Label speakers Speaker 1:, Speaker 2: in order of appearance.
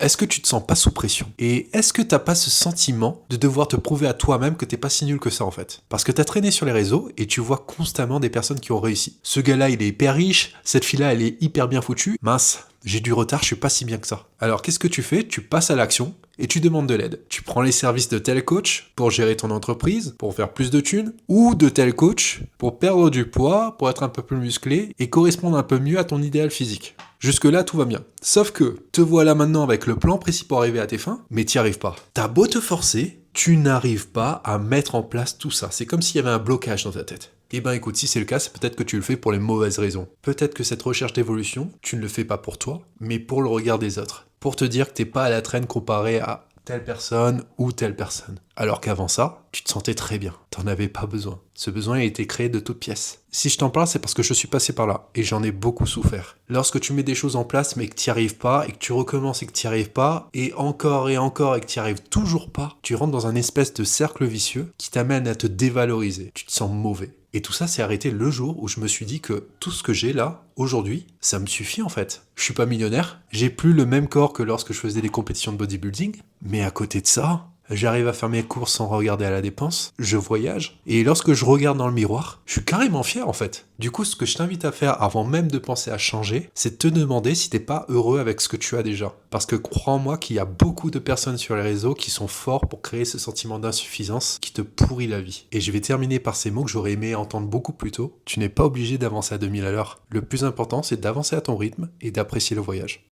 Speaker 1: Est-ce que tu te sens pas sous pression? Et est-ce que t'as pas ce sentiment de devoir te prouver à toi-même que t'es pas si nul que ça en fait? Parce que t'as traîné sur les réseaux et tu vois constamment des personnes qui ont réussi. Ce gars-là, il est hyper riche, cette fille-là, elle est hyper bien foutue. Mince, j'ai du retard, je suis pas si bien que ça. Alors qu'est-ce que tu fais? Tu passes à l'action et tu demandes de l'aide. Tu prends les services de tel coach pour gérer ton entreprise, pour faire plus de thunes, ou de tel coach pour perdre du poids, pour être un peu plus musclé et correspondre un peu mieux à ton idéal physique. Jusque-là, tout va bien. Sauf que, te voilà maintenant avec le plan précis pour arriver à tes fins, mais t'y arrives pas. T'as beau te forcer, tu n'arrives pas à mettre en place tout ça. C'est comme s'il y avait un blocage dans ta tête. Eh ben écoute, si c'est le cas, c'est peut-être que tu le fais pour les mauvaises raisons. Peut-être que cette recherche d'évolution, tu ne le fais pas pour toi, mais pour le regard des autres. Pour te dire que t'es pas à la traîne comparé à telle personne ou telle personne. Alors qu'avant ça, tu te sentais très bien. T'en avais pas besoin. Ce besoin a été créé de toutes pièces. Si je t'en parle, c'est parce que je suis passé par là et j'en ai beaucoup souffert. Lorsque tu mets des choses en place mais que t'y arrives pas et que tu recommences et que t'y arrives pas et encore et que t'y arrives toujours pas, tu rentres dans un espèce de cercle vicieux qui t'amène à te dévaloriser. Tu te sens mauvais. Et tout ça s'est arrêté le jour où je me suis dit que tout ce que j'ai là, aujourd'hui, ça me suffit en fait. Je suis pas millionnaire, j'ai plus le même corps que lorsque je faisais des compétitions de bodybuilding, mais à côté de ça, j'arrive à faire mes courses sans regarder à la dépense, je voyage, et lorsque je regarde dans le miroir, je suis carrément fier en fait. Du coup, ce que je t'invite à faire avant même de penser à changer, c'est de te demander si t'es pas heureux avec ce que tu as déjà. Parce que crois-moi qu'il y a beaucoup de personnes sur les réseaux qui sont forts pour créer ce sentiment d'insuffisance qui te pourrit la vie. Et je vais terminer par ces mots que j'aurais aimé entendre beaucoup plus tôt. Tu n'es pas obligé d'avancer à 2000 à l'heure. Le plus important, c'est d'avancer à ton rythme et d'apprécier le voyage.